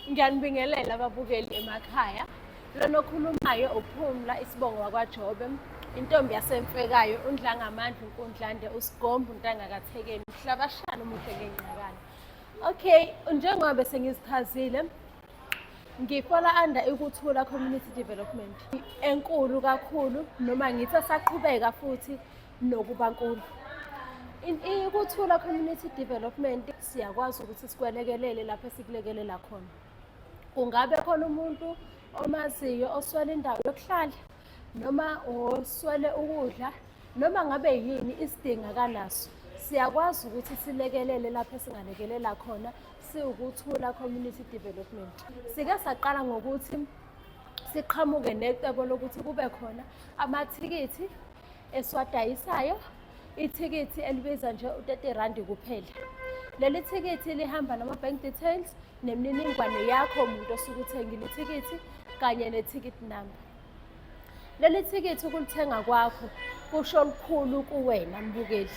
Ngiyanibingelela ababukeli emakhaya. Lona okhulumayo uPhumla Isibongo wakwaJobe, intombi yasemfekayo, uNdlangamandla uNkundlande, uSigombe uNtanga kaThekeni, Mhlabashana umuhle ngencakala. Okay, njengoba bese ngizichazile, ngifola under iKuthula Community Development. Enkulu kakhulu noma ngithi asaqhubeka futhi nokuba nkulu. iKuthula Community Development siyakwazi ukuthi sikwelekelele lapho esikulekelela khona. Kungabe khona umuntu omaziyo oswele indawo yokuhlala noma oswele ukudla noma ngabe yini isidingo akanaso, siyakwazi ukuthi silekelele lapho esingalekelela khona siwuKuthula Community Development. Sike saqala ngokuthi siqhamuke necebo lokuthi kube khona amathikithi esiwadayisayo, ithikithi elibiza nje u-R30 kuphela. Leli thikithi lihamba nama-bank details nemininingwane yakho umuntu osuke uthengile ithikithi kanye ne-ticket number. Leli thikithi ukulithenga kwakho kusho lukhulu kuwena mbukeli.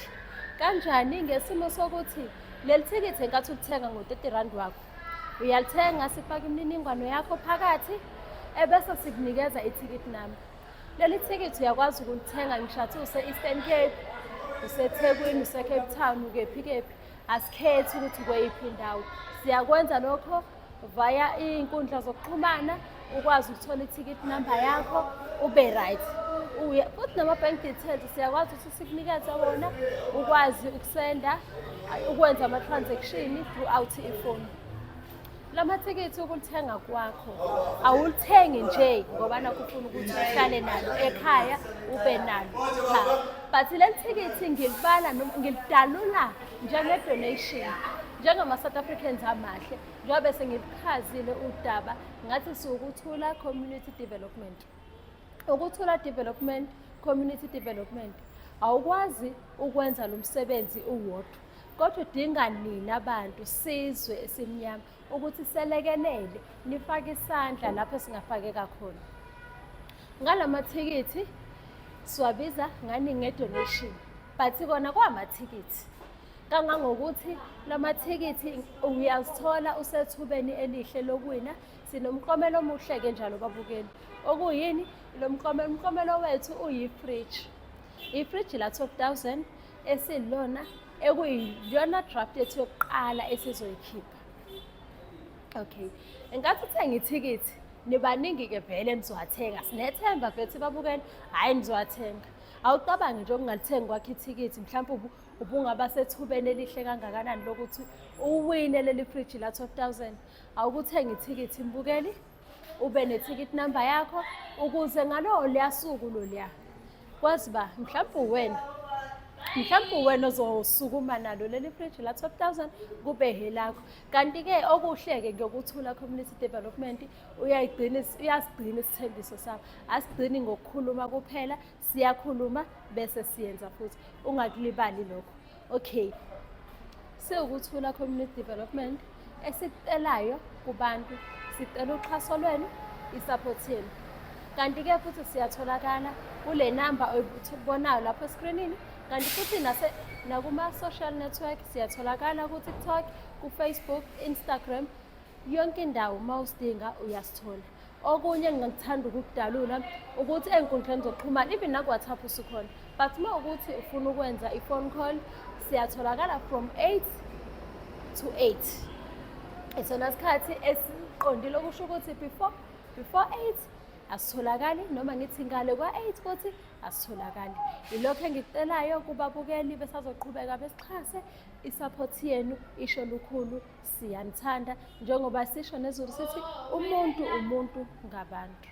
Kanjani? Ngesimo sokuthi leli thikithi enkathi ulithenga ngo-R30 wakho, uyalithenga sifaka imininingwane yakho phakathi ebese sikunikeza i-ticket number. Leli thikithi uyakwazi ukulithenga ngishathi use-Eastern Cape, useThekwini, use-Cape Town, ukephi, asikhethi ukuthi kweyiphi indawo. Siyakwenza lokho via iy'nkundla zokuxhumana, ukwazi ukuthola i-ticket number yakho, ube right. Futhi nama-bank details siyakwazi ukuthi sikunikeze wona, ukwazi ukusenda, ukwenza ama-transaction throughout ifoni. Lamathikithi ukulithenga kwakho awulithengi nje ngoba nakho ufuna ukuthi uhlale nalo ekhaya ube nalo cha. But leli thikithi ngilidalula njenge-donation, njengama-South Africans amahle, njengoba bese ngilichazile udaba ngathi siwuKuthula Community Development. uKuthula Development, Community Development, awukwazi ukwenza lo msebenzi uwodwa, kodwa udinga nina abantu, sizwe esimnyama, ukuthi selekelele, nifake isandla lapho singafakeka khona. Ngalamathikithi siwabiza ngani nge-donation, but kona kwamathikithi. Kangangokuthi lamathikithi uyazithola usethubeni elihle lokuwina. Sinomklomelo omuhle-ke njalo babukeli. Okuyini? Umklomelo wethu uyi-fridge. I-fridge la-R12,000 esilona ekuyiyona draft yethu yokuqala esizoyikhipha. Okay, enkathi uthenga ithikithi, nibaningi-ke vele nizowathenga. Sinethemba vethi babukeli, hhayi nizowathenga. Awucabange nje ukungalithengi kwakho ithikithi, mhlawumbe ubungaba sethubeni elihle kangakanani lokuthi uwine leli fridge la-R12,000. Awukuthenga ithikithi mbukeli, ube ne-ticket number yakho, ukuze ngaloliya suku loliya kwazi ba mhlawumbe wena ozosukuma nalo leli fridge la-R12,000 kube helakho. Kanti-ke okuhle-ke ngokuThula Community Development uyasigcina isithembiso sakho. Asigcini ngokukhuluma kuphela, siyakhuluma bese siyenza futhi. Ungakulibali lokho. Okay, siwuKuthula Community Development esicelayo kubantu, sicela uxhaso lwenu, i-support yenu. Kanti-ke futhi siyatholakala kule number oyibonayo lapho escreenini, kanti futhi nakuma-social network siyatholakala ku-TikTok, ku-Facebook, Instagram, yonke indawo uma usidinga uyasithola. Okunye engingakuthanda ukukudalula ukuthi ey'nkundleni zokuxhumana, even naku-WhatsApp usukhona, but uma ukuthi ufuna ukwenza i-phone call, siyatholakala from 8 to 8. Isona sikhathi esiqondile okusho ukuthi before 8 asitholakali, noma ngithi ngale kwa-8 futhi asitholakali. Ilokho engikucelayo kubabukeli besazoqhubeka besixhase, i-support yenu isho lukhulu, siyanithanda njengoba sisho nezulu sithi umuntu ngabantu.